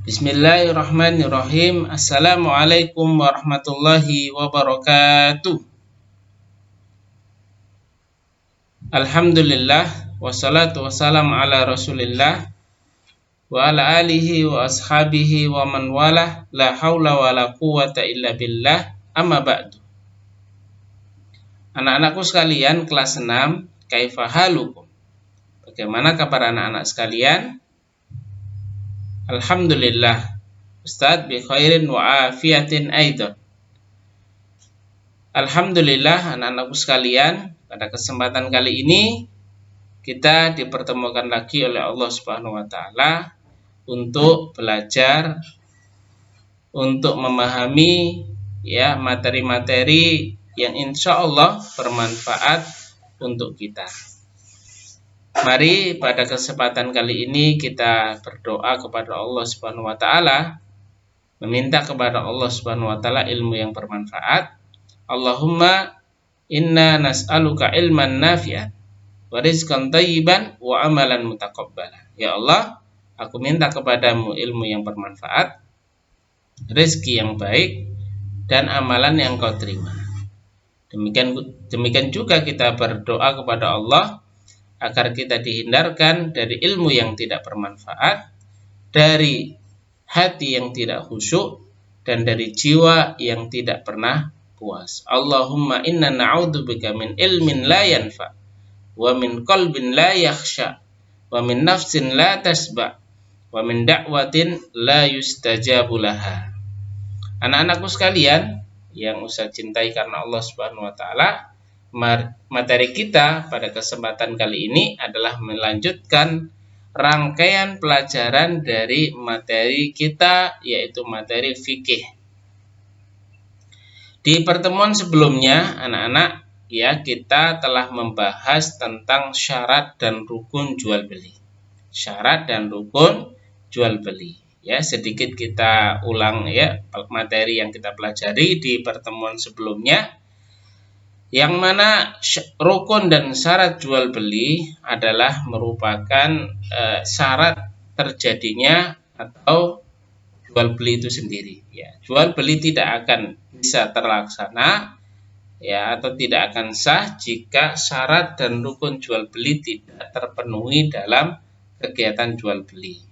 Bismillahirrahmanirrahim. Assalamualaikum warahmatullahi wabarakatuh. Alhamdulillah, wassalatu wassalamu ala rasulillah wa ala alihi wa ashabihi wa man walah, la haula wa la quwata illa billah, amma ba'du. Anak-anakku sekalian, kelas 6, kaifa halukum? Bagaimana kabar anak-anak sekalian? Alhamdulillah, Ustadz bi khairin wa afiatin aidan. Alhamdulillah anak-anakku sekalian, pada kesempatan kali ini kita dipertemukan lagi oleh Allah Subhanahu wa taala untuk belajar, untuk memahami materi-materi yang insya Allah bermanfaat untuk kita. Mari pada kesempatan kali ini kita berdoa kepada Allah Subhanahu wa taala, meminta kepada Allah Subhanahu wa taala ilmu yang bermanfaat. Allahumma inna nas'aluka ilman nafi'an wa rizqan thayyiban wa amalan mutaqabbala. Ya Allah, aku minta kepadamu ilmu yang bermanfaat, rezeki yang baik, dan amalan yang kau terima. Demikian juga kita berdoa kepada Allah agar kita dihindarkan dari ilmu yang tidak bermanfaat, dari hati yang tidak khusyuk, dan dari jiwa yang tidak pernah puas. Allahumma inna na'udzubika min ilmin la yanfa, wa min qalbin la yakhsha, wa min nafsin la tasba, wa min da'watin la yustajabu laha. Anak-anakku sekalian yang Ustaz cintai karena Allah Subhanahu wa taala, materi kita pada kesempatan kali ini adalah melanjutkan rangkaian pelajaran dari materi kita, yaitu materi fikih. Di pertemuan sebelumnya, anak-anak, kita telah membahas tentang syarat dan rukun jual beli. Syarat dan rukun jual beli. Sedikit kita ulang materi yang kita pelajari di pertemuan sebelumnya. Yang mana rukun dan syarat jual beli adalah merupakan syarat terjadinya atau jual beli itu sendiri. Jual beli tidak akan bisa terlaksana atau tidak akan sah jika syarat dan rukun jual beli tidak terpenuhi dalam kegiatan jual beli.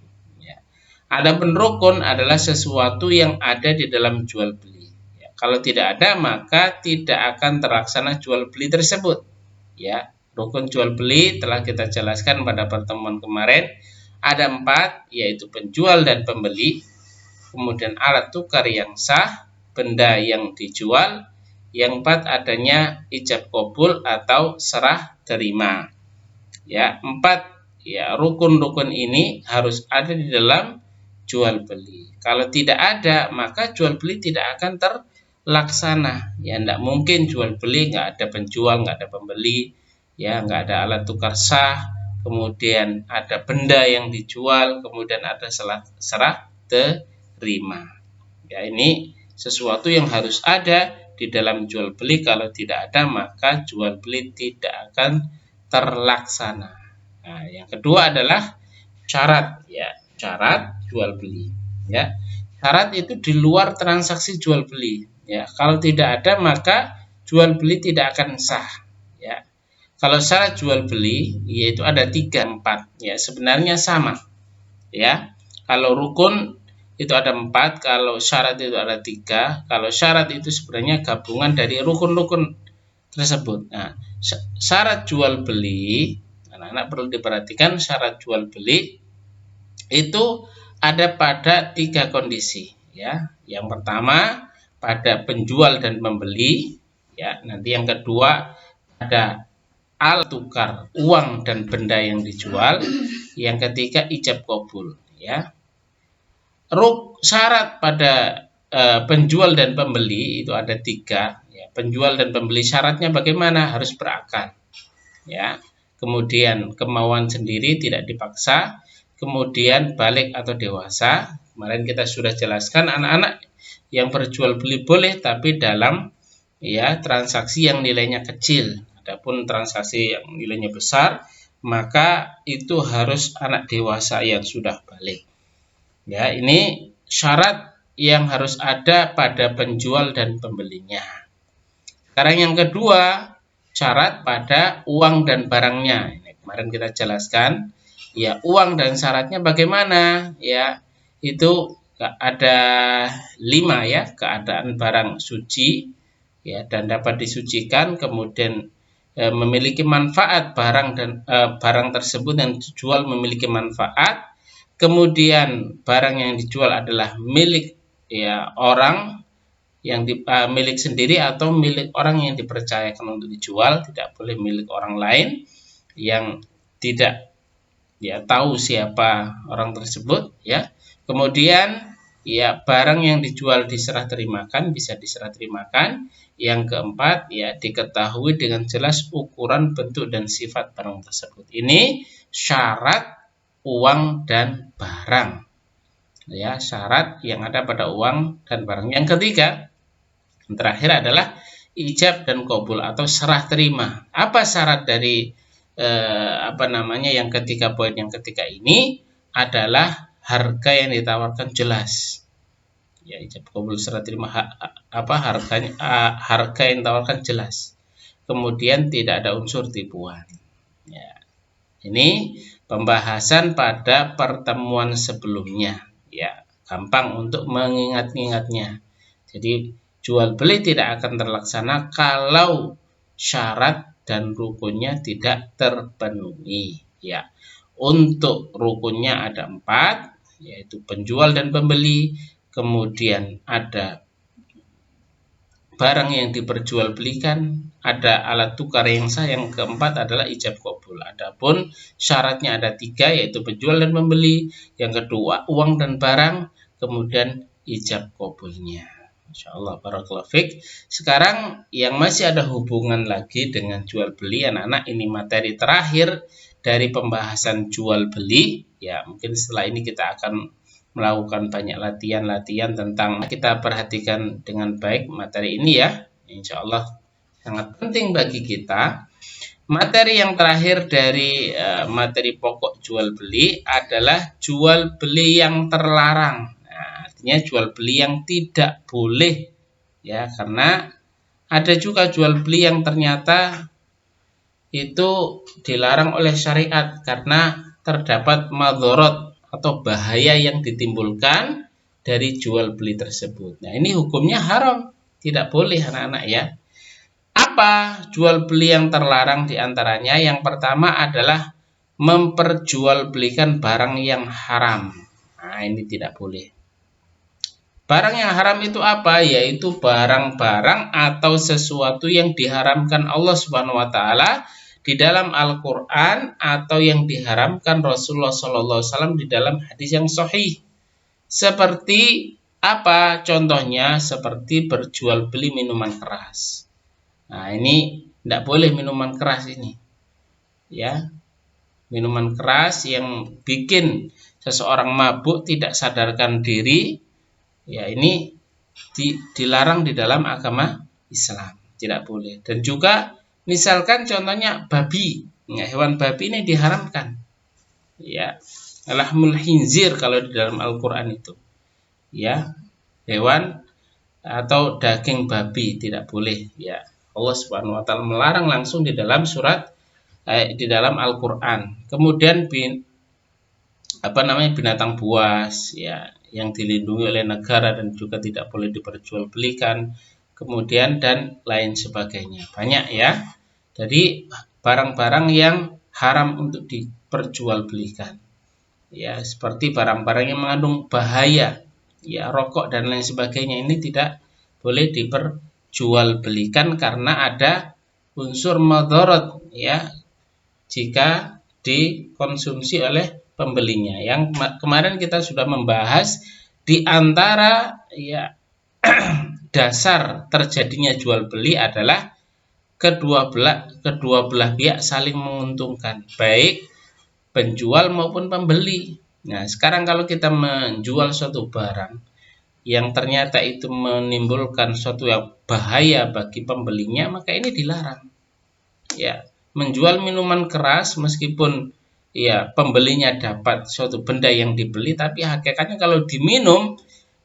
Adapun rukun adalah sesuatu yang ada di dalam jual beli. Kalau tidak ada, maka tidak akan terlaksana jual beli tersebut. Rukun jual beli telah kita jelaskan pada pertemuan kemarin. Ada 4, yaitu penjual dan pembeli, kemudian alat tukar yang sah, benda yang dijual, yang 4 adanya ijab qabul atau serah terima. 4 rukun-rukun ini harus ada di dalam jual beli. Kalau tidak ada, maka jual beli tidak akan terlaksana. Tidak mungkin jual beli nggak ada penjual, nggak ada pembeli, nggak ada alat tukar sah, kemudian ada benda yang dijual, kemudian ada serah terima. Ini sesuatu yang harus ada di dalam jual beli. Kalau tidak ada, maka jual beli tidak akan terlaksana. Yang kedua adalah syarat, syarat jual beli. Syarat itu di luar transaksi jual beli. Kalau tidak ada, maka jual beli tidak akan sah. Kalau syarat jual beli yaitu ada 3, 4. Sebenarnya sama. Kalau rukun itu ada 4, kalau syarat itu ada 3. Kalau syarat itu sebenarnya gabungan dari rukun-rukun tersebut. Syarat jual beli, anak-anak perlu diperhatikan, syarat jual beli itu ada pada 3 kondisi. Yang pertama pada penjual dan pembeli. Nanti yang kedua ada alat tukar uang dan benda yang dijual. Yang ketiga ijab qabul. Syarat pada penjual dan pembeli itu ada 3. Penjual dan pembeli syaratnya bagaimana? Harus berakal. Kemudian kemauan sendiri, tidak dipaksa. Kemudian balik atau dewasa. Kemarin kita sudah jelaskan, anak-anak, yang berjual beli boleh tapi dalam transaksi yang nilainya kecil. Adapun transaksi yang nilainya besar, maka itu harus anak dewasa yang sudah balik. Ya, ini syarat yang harus ada pada penjual dan pembelinya. Sekarang yang kedua, syarat pada uang dan barangnya. Ini kemarin kita jelaskan. Ya, uang dan syaratnya bagaimana? Ya, itu ada 5 ya, keadaan barang suci ya dan dapat disucikan, kemudian memiliki manfaat barang tersebut yang dijual memiliki manfaat, kemudian barang yang dijual adalah milik ya orang yang milik sendiri atau milik orang yang dipercayakan untuk dijual, tidak boleh milik orang lain yang tidak ya tahu siapa orang tersebut ya. Kemudian ya barang yang dijual diserah terimakan, bisa diserah terimakan. Yang keempat ya diketahui dengan jelas ukuran, bentuk dan sifat barang tersebut. Ini syarat uang dan barang. Ya, syarat yang ada pada uang dan barang. Yang ketiga, yang terakhir adalah ijab dan qabul atau serah terima. Apa syarat dari yang ketiga, poin yang ketiga ini adalah harga yang ditawarkan jelas. Ya, ijab qabul serah terima harga yang ditawarkan jelas. Kemudian tidak ada unsur tipuan. Ya. Ini pembahasan pada pertemuan sebelumnya. Ya, gampang untuk mengingat-ingatnya. Jadi jual beli tidak akan terlaksana kalau syarat dan rukunnya tidak terpenuhi. Ya, untuk rukunnya ada 4, yaitu penjual dan pembeli, kemudian ada barang yang diperjualbelikan, ada alat tukar yang sah, yang keempat adalah ijab qabul. Adapun syaratnya ada 3, yaitu penjual dan pembeli, yang kedua uang dan barang, kemudian ijab qabulnya. Masya Allah, barakallahu fiik. Sekarang yang masih ada hubungan lagi dengan jual beli, anak-anak, ini materi terakhir dari pembahasan jual beli. Ya, mungkin setelah ini kita akan melakukan banyak latihan-latihan tentang, kita perhatikan dengan baik materi ini ya. Insya Allah sangat penting bagi kita. Materi yang terakhir dari materi pokok jual beli adalah jual beli yang terlarang. Nah, artinya jual beli yang tidak boleh ya, karena ada juga jual beli yang ternyata itu dilarang oleh syariat karena terdapat madorot atau bahaya yang ditimbulkan dari jual beli tersebut. Nah, ini hukumnya haram, tidak boleh anak-anak ya. Apa jual beli yang terlarang diantaranya? Yang pertama adalah memperjualbelikan barang yang haram. Nah, ini tidak boleh. Barang yang haram itu apa? Yaitu barang-barang atau sesuatu yang diharamkan Allah Subhanahu wa taala di dalam Al-Quran atau yang diharamkan Rasulullah SAW di dalam hadis yang sahih. Seperti apa contohnya? Seperti berjual beli minuman keras. Nah, ini tidak boleh minuman keras ini. Ya, minuman keras yang bikin seseorang mabuk tidak sadarkan diri, ya ini dilarang di dalam agama Islam, tidak boleh. Dan juga misalkan contohnya babi, ya, hewan babi ini diharamkan. Ya, lahmul khinzir kalau di dalam Al-Qur'an itu. Ya, hewan atau daging babi tidak boleh, ya. Allah Subhanahu wa taala melarang langsung di dalam di dalam Al-Qur'an. Kemudian binatang buas ya yang dilindungi oleh negara dan juga tidak boleh diperjualbelikan, kemudian dan lain sebagainya. Banyak ya. Jadi barang-barang yang haram untuk diperjualbelikan. Ya, seperti barang-barang yang mengandung bahaya, ya rokok dan lain sebagainya, ini tidak boleh diperjualbelikan karena ada unsur madharat ya jika dikonsumsi oleh pembelinya. Yang kemarin kita sudah membahas di antara ya dasar terjadinya jual beli adalah kedua belah pihak saling menguntungkan, baik penjual maupun pembeli. Nah, sekarang kalau kita menjual suatu barang yang ternyata itu menimbulkan suatu yang bahaya bagi pembelinya, maka ini dilarang. Ya, menjual minuman keras meskipun ya pembelinya dapat suatu benda yang dibeli, tapi hakikatnya kalau diminum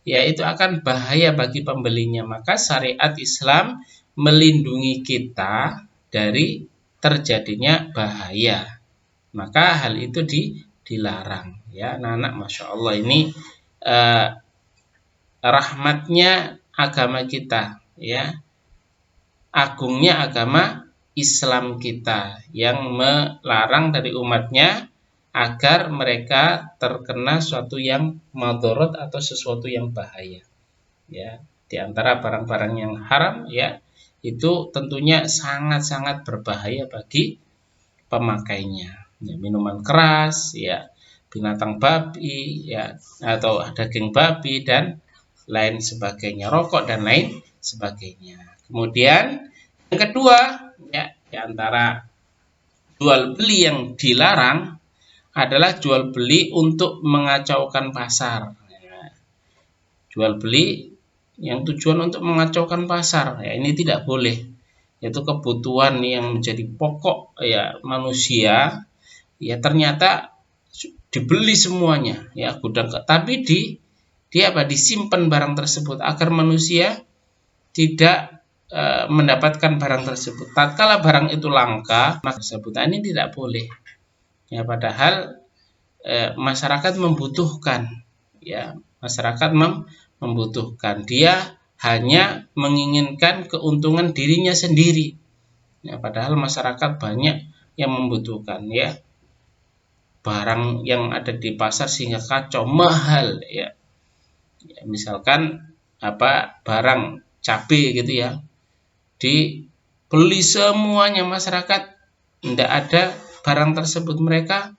ya itu akan bahaya bagi pembelinya. Maka syariat Islam melindungi kita dari terjadinya bahaya. Maka hal itu dilarang ya. Anak-anak, Masya Allah, ini rahmatnya agama kita ya, agungnya agama Islam kita yang melarang dari umatnya agar mereka terkena suatu yang madorot atau sesuatu yang bahaya ya. Di antara barang-barang yang haram ya, itu tentunya sangat-sangat berbahaya bagi pemakainya ya, minuman keras ya, binatang babi ya, atau daging babi dan lain sebagainya, rokok dan lain sebagainya. Kemudian yang kedua ya, di antara jual beli yang dilarang adalah jual beli untuk mengacaukan pasar ya. Jual beli yang tujuan untuk mengacaukan pasar ya, ini tidak boleh. Yaitu kebutuhan yang menjadi pokok ya manusia ya, ternyata dibeli semuanya ya, gudang, tapi disimpan barang tersebut agar manusia tidak mendapatkan barang tersebut. Tatkala barang itu langka, maka tersebut ini tidak boleh ya, padahal masyarakat membutuhkan ya, masyarakat membutuhkan, dia hanya menginginkan keuntungan dirinya sendiri ya, padahal masyarakat banyak yang membutuhkan ya, barang yang ada di pasar sehingga kacau, mahal ya. Ya, misalkan barang cabai gitu ya, dibeli semuanya masyarakat, tidak ada barang tersebut, mereka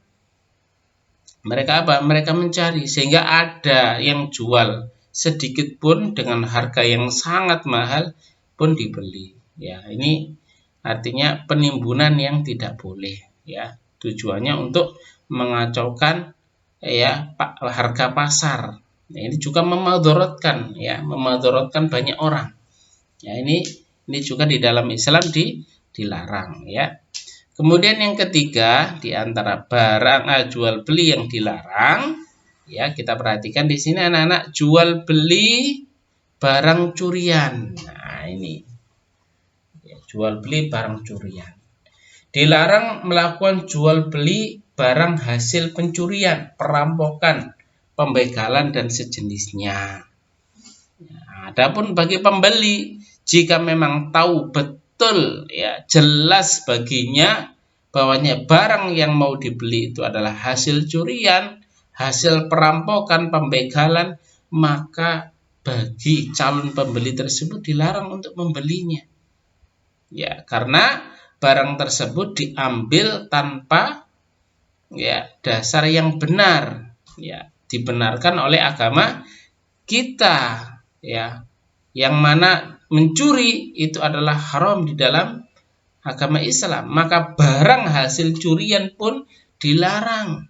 mencari sehingga ada yang jual sedikit pun dengan harga yang sangat mahal pun dibeli ya. Ini artinya penimbunan yang tidak boleh ya, tujuannya untuk mengacaukan ya harga pasar. Nah, ini juga memadorotkan ya, memadorotkan banyak orang. Ya, ini juga di dalam Islam dilarang ya. Kemudian yang ketiga, di antara barang jual beli yang dilarang ya, kita perhatikan di sini anak-anak, jual beli barang curian. Nah, ini ya, jual beli barang curian. Dilarang melakukan jual beli barang hasil pencurian, perampokan, pembegalan dan sejenisnya. Nah, adapun bagi pembeli, jika memang tahu betul ya, jelas baginya bahwanya barang yang mau dibeli itu adalah hasil curian, hasil perampokan, pembegalan, maka bagi calon pembeli tersebut dilarang untuk membelinya. Ya, karena barang tersebut diambil tanpa ya dasar yang benar ya, dibenarkan oleh agama kita ya, yang mana mencuri itu adalah haram di dalam agama Islam, maka barang hasil curian pun dilarang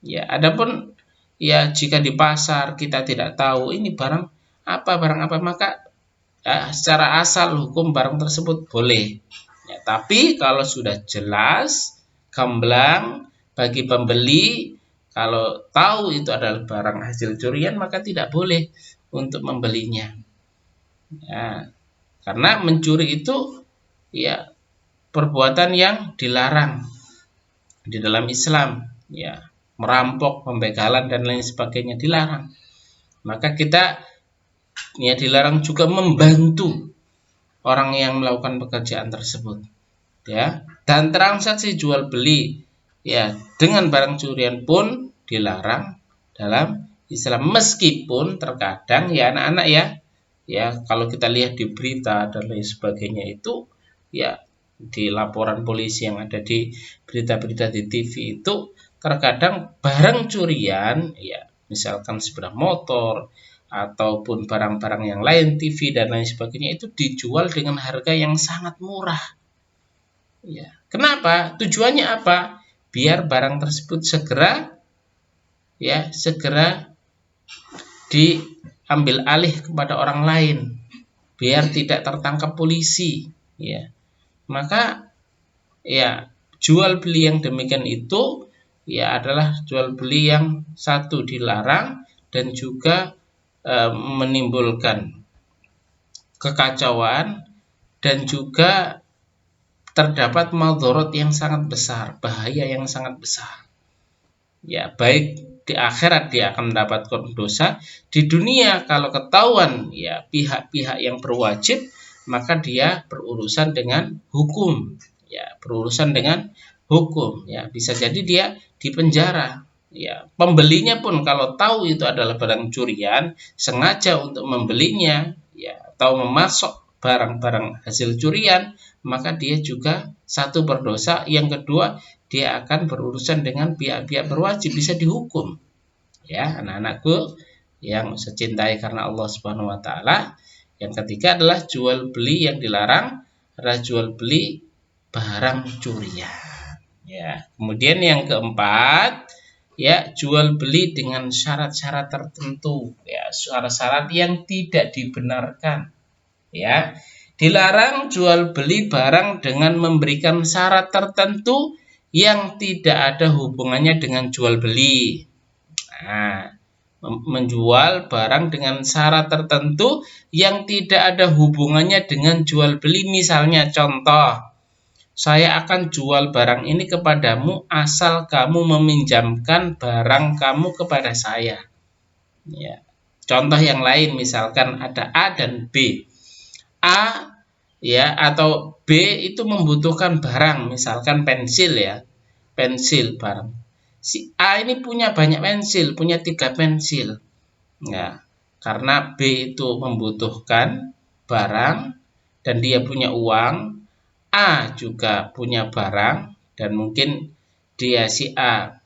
ya. Adapun ya, jika di pasar kita tidak tahu ini barang apa, maka ya, secara asal hukum barang tersebut boleh ya, tapi kalau sudah jelas gamblang bagi pembeli, kalau tahu itu adalah barang hasil curian, maka tidak boleh untuk membelinya ya, karena mencuri itu ya perbuatan yang dilarang di dalam Islam ya, merampok, pembegalan dan lain sebagainya dilarang. Maka kita ya dilarang juga membantu orang yang melakukan pekerjaan tersebut ya. Dan transaksi jual beli ya dengan barang curian pun dilarang dalam Islam, meskipun terkadang ya anak-anak ya kalau kita lihat di berita dan lain sebagainya itu ya, di laporan polisi yang ada di berita-berita di TV itu, terkadang barang curian ya, misalkan sepeda motor ataupun barang-barang yang lain, TV dan lain sebagainya, itu dijual dengan harga yang sangat murah ya. Kenapa? Tujuannya apa? Biar barang tersebut segera diambil alih kepada orang lain, biar tidak tertangkap polisi ya. Maka ya jual beli yang demikian itu ya adalah jual beli yang satu dilarang dan juga menimbulkan kekacauan dan juga terdapat madharat yang sangat besar, bahaya yang sangat besar. Ya, baik di akhirat dia akan mendapatkan dosa, di dunia kalau ketahuan ya pihak-pihak yang berwajib, maka dia berurusan dengan hukum. Ya, berurusan dengan hukum. Ya, bisa jadi dia dipenjara. Ya, pembelinya pun kalau tahu itu adalah barang curian, sengaja untuk membelinya, ya, atau memasok barang-barang hasil curian, maka dia juga satu berdosa. Yang kedua, dia akan berurusan dengan pihak-pihak berwajib, bisa dihukum. Ya, anak-anakku yang saya cintai karena Allah Subhanahu wa taala. Yang ketiga adalah jual beli yang dilarang adalah jual beli barang curian. Ya, kemudian yang keempat, ya, jual beli dengan syarat-syarat tertentu, ya, syarat-syarat yang tidak dibenarkan. Ya, dilarang jual beli barang dengan memberikan syarat tertentu yang tidak ada hubungannya dengan jual beli. Nah, menjual barang dengan syarat tertentu yang tidak ada hubungannya dengan jual beli. Misalnya contoh, saya akan jual barang ini kepadamu asal kamu meminjamkan barang kamu kepada saya. Ya. Contoh yang lain, misalkan ada A dan B. A ya atau B itu membutuhkan barang, misalkan pensil ya, pensil barang. Si A ini punya banyak pensil, punya 3 pensil. Ya, karena B itu membutuhkan barang dan dia punya uang, A juga punya barang dan mungkin dia si A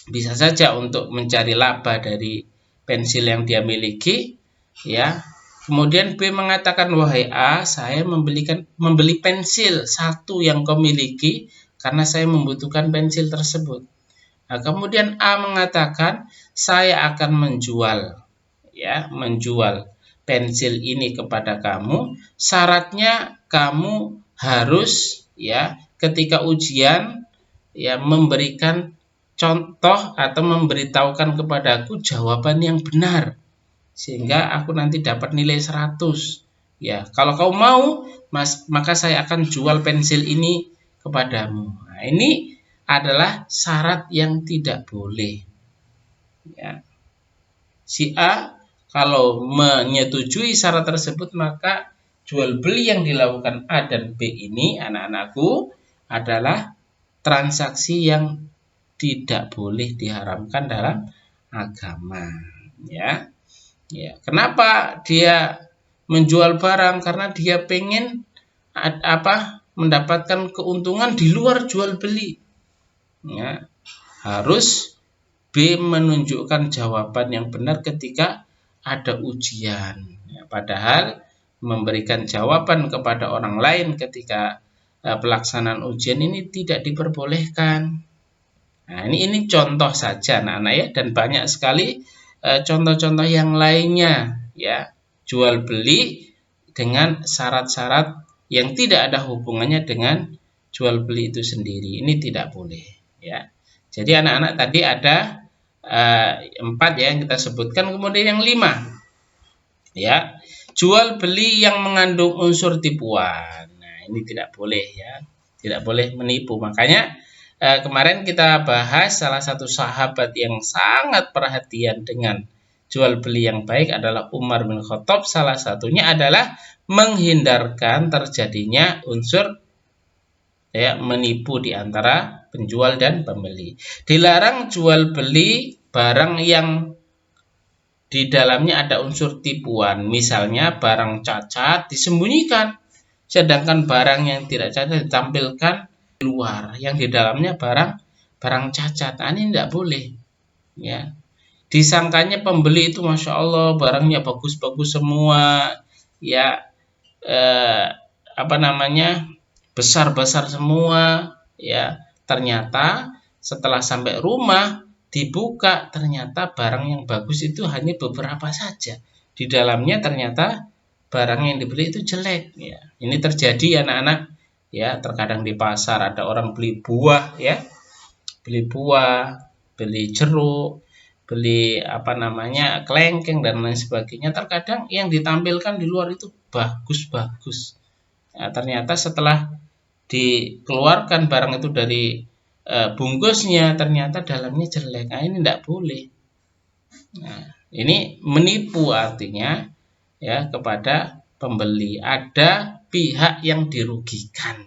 bisa saja untuk mencari laba dari pensil yang dia miliki, ya. Kemudian B mengatakan, wahai A, saya membeli pensil satu yang kau miliki karena saya membutuhkan pensil tersebut. Nah, kemudian A mengatakan, saya akan menjual pensil ini kepada kamu. Syaratnya kamu harus ya ketika ujian ya memberikan contoh atau memberitahukan kepadaku jawaban yang benar sehingga aku nanti dapat nilai 100. Ya, kalau kau mau, maka saya akan jual pensil ini kepadamu. Nah, ini adalah syarat yang tidak boleh. Ya. Si A kalau menyetujui syarat tersebut, maka jual beli yang dilakukan A dan B ini, anak-anakku, adalah transaksi yang tidak boleh diharamkan dalam agama. Ya. Ya, kenapa dia menjual barang? Karena dia pengen mendapatkan keuntungan di luar jual beli. Ya, harus B menunjukkan jawaban yang benar ketika ada ujian. Ya, padahal memberikan jawaban kepada orang lain ketika pelaksanaan ujian ini tidak diperbolehkan. Nah, ini contoh saja anak-anak ya, dan banyak sekali contoh-contoh yang lainnya ya, jual beli dengan syarat-syarat yang tidak ada hubungannya dengan jual beli itu sendiri. Ini tidak boleh ya. Jadi anak-anak tadi ada 4 ya yang kita sebutkan, kemudian yang 5 ya, jual beli yang mengandung unsur tipuan. Nah, ini tidak boleh ya, tidak boleh menipu. Makanya kemarin kita bahas salah satu sahabat yang sangat perhatian dengan jual beli yang baik adalah Umar bin Khattab. Salah satunya adalah menghindarkan terjadinya unsur ya, menipu di antara penjual dan pembeli. Dilarang jual beli barang yang di dalamnya ada unsur tipuan. Misalnya barang cacat disembunyikan, sedangkan barang yang tidak cacat ditampilkan luar, yang di dalamnya barang cacat. Ini tidak boleh ya. Disangkanya pembeli itu masya Allah barangnya bagus-bagus semua ya, besar-besar semua ya. Ternyata setelah sampai rumah dibuka, ternyata barang yang bagus itu hanya beberapa saja, di dalamnya ternyata barang yang dibeli itu jelek ya. Ini terjadi anak-anak ya, terkadang di pasar ada orang beli buah ya, beli buah, beli jeruk, beli kelengkeng dan lain sebagainya. Terkadang yang ditampilkan di luar itu bagus-bagus. Nah, ternyata setelah dikeluarkan barang itu dari bungkusnya, ternyata dalamnya jelek. Nah, ini tidak boleh. Nah, ini menipu artinya ya kepada pembeli. Ada pihak yang dirugikan.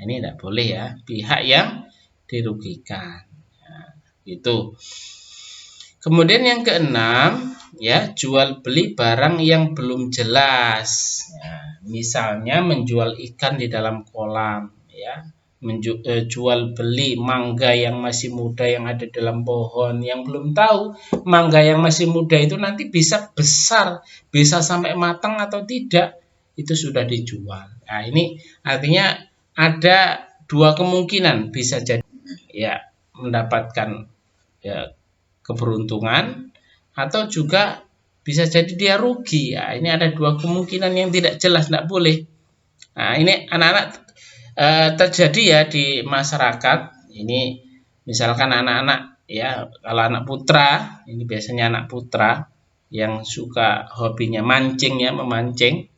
Ini tidak boleh ya, pihak yang dirugikan. Nah, itu. Kemudian yang keenam, ya, jual beli barang yang belum jelas. Ya, misalnya menjual ikan di dalam kolam, ya. Jual beli mangga yang masih muda yang ada dalam pohon, yang belum tahu mangga yang masih muda itu nanti bisa besar, bisa sampai matang atau tidak, itu sudah dijual. Nah, ini artinya ada dua kemungkinan, bisa jadi ya mendapatkan ya keberuntungan atau juga bisa jadi dia rugi. Ya, ini ada dua kemungkinan yang tidak jelas, tidak boleh. Nah, ini anak-anak terjadi ya di masyarakat. Ini misalkan anak-anak ya, kalau anak putra, ini biasanya anak putra yang suka hobinya mancing ya, memancing.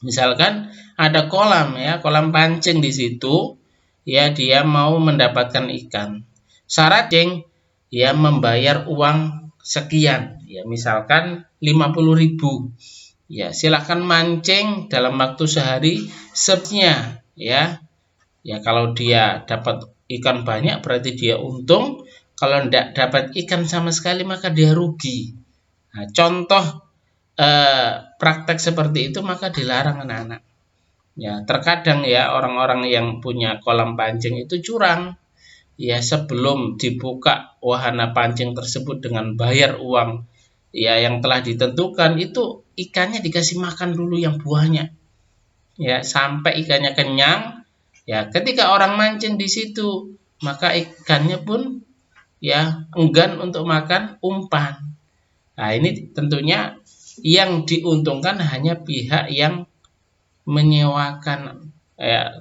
Misalkan ada kolam ya, kolam pancing di situ, ya dia mau mendapatkan ikan. Syaratnya ya membayar uang sekian, ya misalkan 50.000. Ya, silakan mancing dalam waktu sehari sebenarnya ya. Ya, kalau dia dapat ikan banyak berarti dia untung, kalau tidak dapat ikan sama sekali maka dia rugi. Nah, contoh praktek seperti itu maka dilarang anak-anak. Ya, terkadang ya orang-orang yang punya kolam pancing itu curang. Ya, sebelum dibuka wahana pancing tersebut dengan bayar uang ya yang telah ditentukan, itu ikannya dikasih makan dulu yang buahnya. Ya, sampai ikannya kenyang. Ya, ketika orang mancing di situ, maka ikannya pun ya enggan untuk makan umpan. Nah, ini tentunya yang diuntungkan hanya pihak yang menyewakan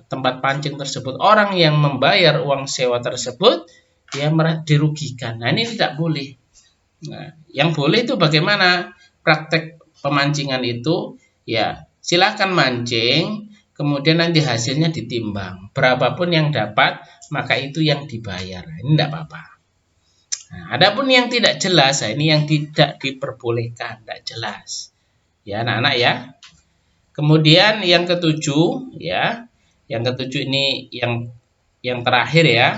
tempat pancing tersebut. Orang yang membayar uang sewa tersebut ya dirugikan. Nah, ini tidak boleh. Nah, yang boleh itu bagaimana? Praktek pemancingan itu ya silakan mancing, kemudian nanti hasilnya ditimbang. Berapapun yang dapat, maka itu yang dibayar. Ini tidak apa-apa. Nah, adapun yang tidak jelas, ini yang tidak diperbolehkan, tidak jelas. Ya, anak-anak ya. Kemudian yang ketujuh ya. Yang ketujuh ini yang terakhir ya.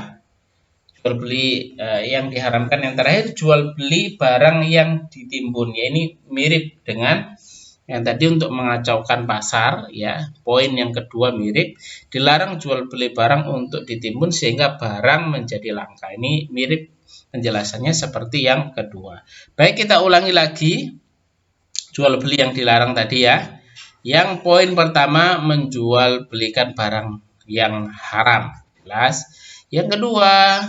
Jual beli yang diharamkan yang terakhir, jual beli barang yang ditimbun. Ya, ini mirip dengan yang tadi untuk mengacaukan pasar ya. Poin yang kedua mirip, dilarang jual beli barang untuk ditimbun sehingga barang menjadi langka. Ini mirip penjelasannya seperti yang kedua. Baik, kita ulangi lagi jual beli yang dilarang tadi ya. Yang poin pertama, menjual belikan barang yang haram. Jelas. Yang kedua,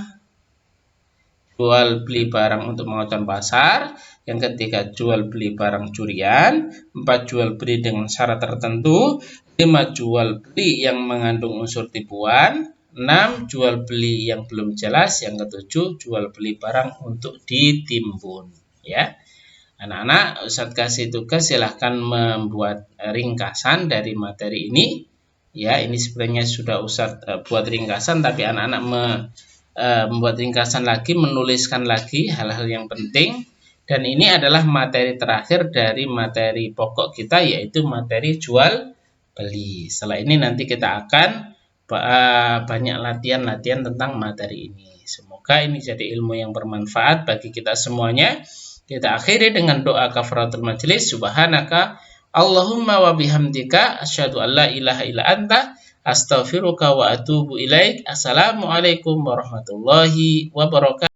jual beli barang untuk mengacaukan pasar. Yang ketiga, jual beli barang curian. 4, jual beli dengan syarat tertentu. 5, jual beli yang mengandung unsur tipuan. 6, jual beli yang belum jelas. Yang ketujuh, jual beli barang untuk ditimbun. Ya, anak-anak, Ustadz kasih tugas silahkan membuat ringkasan dari materi ini. Ya, ini sebenarnya sudah Ustadz buat ringkasan, tapi anak-anak membuat ringkasan lagi, menuliskan lagi hal-hal yang penting. Dan ini adalah materi terakhir dari materi pokok kita, yaitu materi jual beli. Setelah ini nanti kita akan banyak latihan-latihan tentang materi ini. Semoga ini jadi ilmu yang bermanfaat bagi kita semuanya. Kita akhiri dengan doa kafaratul majelis. Subhanaka Allahumma wa bihamdika asyhadu an la ilaha illa anta astaghfiruka wa atubu ilaik. Assalamualaikum warahmatullahi wabarakatuh.